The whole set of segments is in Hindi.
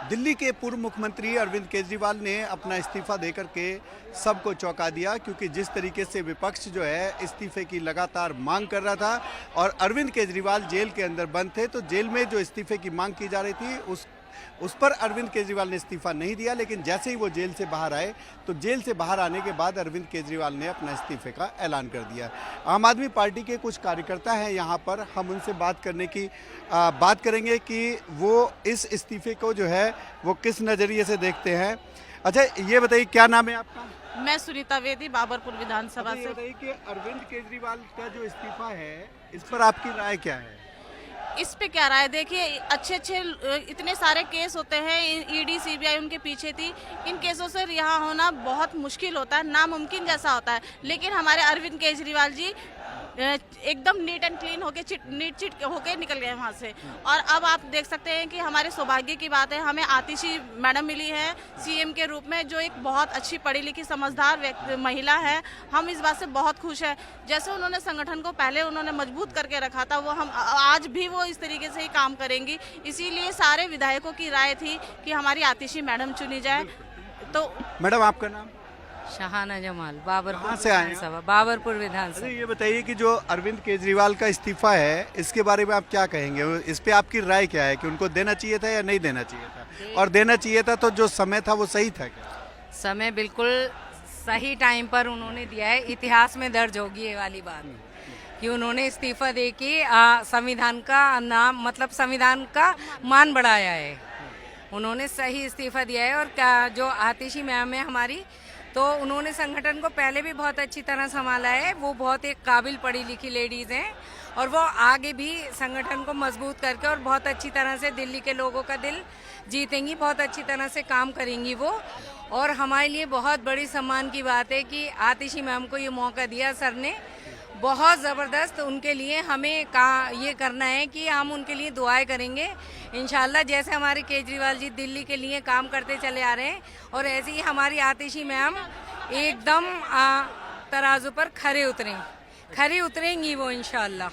दिल्ली के पूर्व मुख्यमंत्री अरविंद केजरीवाल ने अपना इस्तीफा देकर के सबको चौंका दिया, क्योंकि जिस तरीके से विपक्ष जो है इस्तीफे की लगातार मांग कर रहा था और अरविंद केजरीवाल जेल के अंदर बंद थे, तो जेल में जो इस्तीफे की मांग की जा रही थी उस पर अरविंद केजरीवाल ने इस्तीफा नहीं दिया। लेकिन जैसे ही वो जेल से बाहर आए तो जेल से बाहर आने के बाद अरविंद केजरीवाल ने अपना इस्तीफे का ऐलान कर दिया। आम आदमी पार्टी के कुछ कार्यकर्ता हैं यहाँ पर, हम उनसे बात करेंगे कि वो इस इस्तीफे को जो है वो किस नज़रिए से देखते हैं। अच्छा, ये बताइए क्या नाम है आपका? मैं सुनीता वेदी, बाबरपुर विधानसभा अच्छा, ये से। बताइए कि अरविंद केजरीवाल का जो इस्तीफा है इस पर आपकी राय क्या है? इस पे क्या राय, देखिए अच्छे इतने सारे केस होते हैं, ईडी सीबीआई उनके पीछे थी। इन केसों से रिहा होना बहुत मुश्किल होता है, नामुमकिन जैसा होता है। लेकिन हमारे अरविंद केजरीवाल जी एकदम नीट एंड क्लीन होके नीट चिट होके निकल गए वहाँ से। और अब आप देख सकते हैं कि हमारे सौभाग्य की बात है, हमें आतिशी मैडम मिली है सीएम के रूप में, जो एक बहुत अच्छी पढ़ी लिखी समझदार महिला है। हम इस बात से बहुत खुश हैं। जैसे उन्होंने संगठन को पहले उन्होंने मजबूत करके रखा था, वो हम आज भी वो इस तरीके से ही काम करेंगी। इसीलिए सारे विधायकों की राय थी कि हमारी आतिशी मैडम चुनी जाए। तो मैडम, आपका नाम? शहाना जमाल, बाबरपुर कहाँ से आए हैं? विधानसभा, बाबरपुर अरे, विधानसभा। ये बताइए कि जो अरविंद केजरीवाल का इस्तीफा है इसके बारे में आप क्या कहेंगे? इस पे आपकी राय क्या है कि उनको देना चाहिए था या नहीं देना चाहिए था? और देना चाहिए था तो जो समय था वो सही था क्या? समय बिल्कुल सही टाइम पर उन्होंने दिया है। इतिहास में दर्ज होगी ये वाली बात कि उन्होंने इस्तीफा दे के संविधान का नाम, मतलब संविधान का मान बढ़ाया है। उन्होंने सही इस्तीफा दिया है। और क्या जो आतिशी मैम है हमारी, तो उन्होंने संगठन को पहले भी बहुत अच्छी तरह संभाला है। वो बहुत एक काबिल पढ़ी लिखी लेडीज़ हैं और वो आगे भी संगठन को मजबूत करके और बहुत अच्छी तरह से दिल्ली के लोगों का दिल जीतेंगी, बहुत अच्छी तरह से काम करेंगी वो। और हमारे लिए बहुत बड़ी सम्मान की बात है कि आतिशी मैम को ये मौका दिया सर ने, बहुत ज़बरदस्त। उनके लिए हमें ये करना है कि हम उनके लिए दुआएं करेंगे इंशाल्लाह। जैसे हमारे केजरीवाल जी दिल्ली के लिए काम करते चले आ रहे हैं, और ऐसे ही हमारी आतिशी मैम एकदम तराजू पर खरे उतरेंगी वो इंशाल्लाह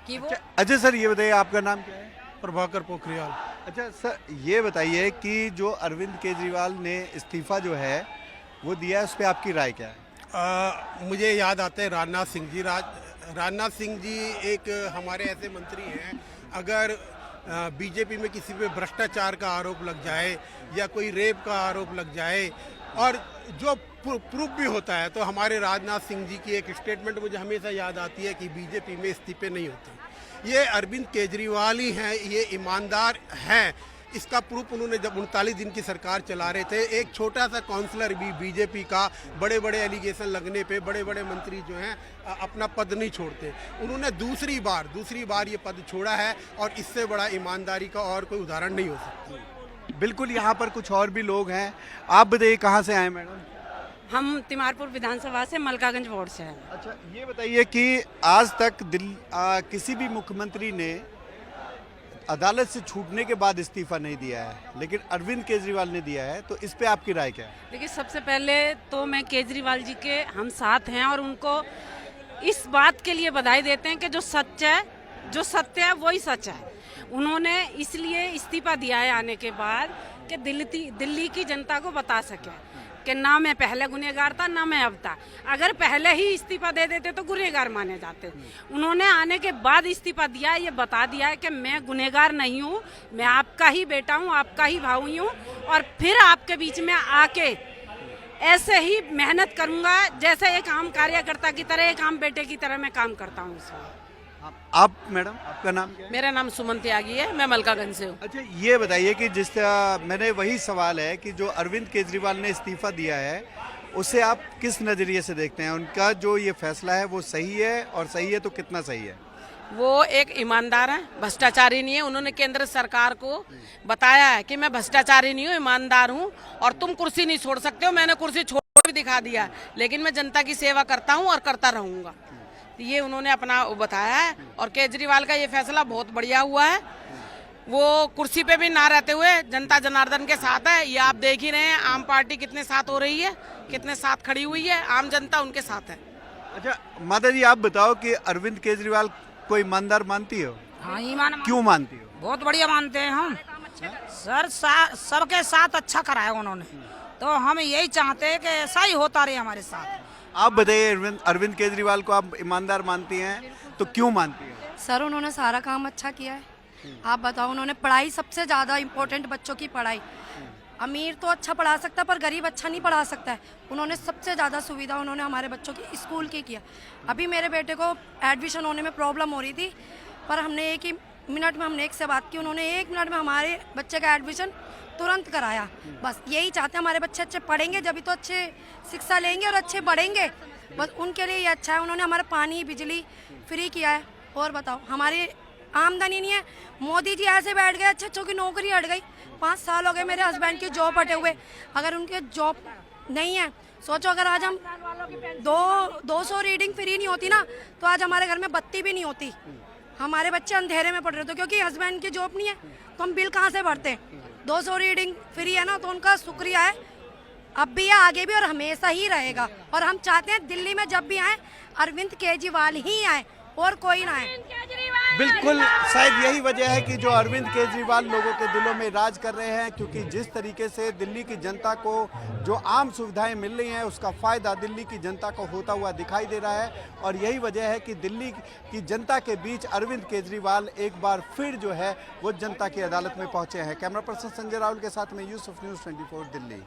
कि वो। अच्छा सर, ये बताइए आपका नाम क्या है? प्रभाकर पोखरियाल। अच्छा सर, ये बताइए कि जो अरविंद केजरीवाल ने इस्तीफा जो है वो दिया है, उस पर आपकी राय क्या है? मुझे याद आते हैं राजनाथ सिंह जी। राजनाथ सिंह जी एक हमारे ऐसे मंत्री हैं, अगर बीजेपी में किसी पे भ्रष्टाचार का आरोप लग जाए या कोई रेप का आरोप लग जाए और जो प्रूफ भी होता है, तो हमारे राजनाथ सिंह जी की एक स्टेटमेंट मुझे हमेशा याद आती है कि बीजेपी में इस्तीफे नहीं होते। ये अरविंद केजरीवाल ही हैं, ये ईमानदार हैं। इसका प्रूफ उन्होंने जब 39 दिन की सरकार चला रहे थे, एक छोटा सा काउंसलर भी बीजेपी का बड़े बड़े एलिगेशन लगने पे बड़े बड़े मंत्री जो हैं अपना पद नहीं छोड़ते। उन्होंने दूसरी बार ये पद छोड़ा है, और इससे बड़ा ईमानदारी का और कोई उदाहरण नहीं हो सकता। बिल्कुल, यहाँ पर कुछ और भी लोग हैं। आप बताइए कहाँ से आए मैडम? हम तिमारपुर विधानसभा से, मलकागंज वार्ड से हैं। अच्छा, ये बताइए कि आज तक किसी भी मुख्यमंत्री ने अदालत से छूटने के बाद इस्तीफा नहीं दिया है, लेकिन अरविंद केजरीवाल ने दिया है, तो इस पे आपकी राय क्या है? देखिए, सबसे पहले तो मैं केजरीवाल जी के हम साथ हैं और उनको इस बात के लिए बधाई देते हैं कि जो सत्य है वही सच है। उन्होंने इसलिए इस्तीफा दिया है आने के बाद कि दिल्ली की जनता को बता सके कि ना मैं पहले गुनहगार था ना मैं अब था। अगर पहले ही इस्तीफा दे देते तो गुनहगार माने जाते। उन्होंने आने के बाद इस्तीफा दिया है, ये बता दिया है कि मैं गुनहगार नहीं हूँ, मैं आपका ही बेटा हूँ, आपका ही भाई हूँ, और फिर आपके बीच में आके ऐसे ही मेहनत करूँगा जैसे एक आम कार्यकर्ता की तरह, एक आम बेटे की तरह मैं काम करता हूँ उसमें। आप मैडम, आपका नाम क्या है? मेरा नाम सुमन त्यागी है, मैं मलकागंज से हूँ। अच्छा, ये बताइए कि मैंने वही सवाल है कि जो अरविंद केजरीवाल ने इस्तीफा दिया है उसे आप किस नज़रिए से देखते हैं? उनका जो ये फैसला है वो सही है, और सही है तो कितना सही है? वो एक ईमानदार है, भ्रष्टाचारी नहीं है। उन्होंने केंद्र सरकार को बताया है कि मैं भ्रष्टाचारी नहीं हूँ, ईमानदार हूँ, और तुम कुर्सी नहीं छोड़ सकते हो। मैंने कुर्सी छोड़ भी दिखा दिया, लेकिन मैं जनता की सेवा करता हूँ और करता रहूँगा। ये उन्होंने अपना बताया है। और केजरीवाल का ये फैसला बहुत बढ़िया हुआ है। वो कुर्सी पे भी ना रहते हुए जनता जनार्दन के साथ है। ये आप देख ही रहे हैं, आम पार्टी कितने साथ हो रही है, कितने साथ खड़ी हुई है, आम जनता उनके साथ है। अच्छा माता जी, आप बताओ कि अरविंद केजरीवाल को ईमानदार मानती हो? हाँ, ईमान क्यों मानती हो? बहुत बढ़िया मानते हैं हम। सर सबके साथ अच्छा कराया उन्होंने, तो हम यही चाहते हैं कि ऐसा ही होता रहे हमारे साथ। आप बताइए, अरविंद केजरीवाल को आप ईमानदार मानती हैं, तो क्यों मानती हैं? सर उन्होंने सारा काम अच्छा किया है। आप बताओ, उन्होंने पढ़ाई सबसे ज़्यादा इम्पोर्टेंट, बच्चों की पढ़ाई। अमीर तो अच्छा पढ़ा सकता है पर गरीब अच्छा नहीं पढ़ा सकता है। उन्होंने सबसे ज़्यादा सुविधा उन्होंने हमारे बच्चों की स्कूल की किया। अभी मेरे बेटे को एडमिशन होने में प्रॉब्लम हो रही थी, पर हमने एक ही मिनट में हमने एक से बात की, उन्होंने 1 मिनट में हमारे बच्चे का एडमिशन तुरंत कराया। बस यही चाहते हैं, हमारे बच्चे अच्छे पढ़ेंगे जब तो अच्छे शिक्षा लेंगे और अच्छे बढ़ेंगे, बस उनके लिए ये अच्छा है। उन्होंने हमारा पानी बिजली फ्री किया है। और बताओ, हमारी आमदनी नहीं है, मोदी जी ऐसे बैठ गए, अच्छे अच्छों की नौकरी हट गई। 5 साल हो गए मेरे हस्बैंड की जॉब हटे हुए। अगर उनके जॉब नहीं है, सोचो अगर आज हम 200 रीडिंग फ्री नहीं होती ना, तो आज हमारे घर में बत्ती भी नहीं होती, हमारे बच्चे अंधेरे में पड़ रहे थे, क्योंकि हस्बैंड की जॉब नहीं है तो हम बिल कहाँ से भरते हैं। 200 रीडिंग फ्री है ना, तो उनका शुक्रिया है, अब भी है, आगे भी और हमेशा ही रहेगा। और हम चाहते हैं दिल्ली में जब भी आए अरविंद केजरीवाल ही आए और कोई ना आए। बिल्कुल, शायद यही वजह है कि जो अरविंद केजरीवाल लोगों के दिलों में राज कर रहे हैं, क्योंकि जिस तरीके से दिल्ली की जनता को जो आम सुविधाएं मिल रही हैं उसका फ़ायदा दिल्ली की जनता को होता हुआ दिखाई दे रहा है। और यही वजह है कि दिल्ली की जनता के बीच अरविंद केजरीवाल एक बार फिर जो है वो जनता की अदालत में पहुंचे हैं। कैमरा पर्सन संजय राहुल के साथ में यूसुफ, न्यूज़ 24 दिल्ली।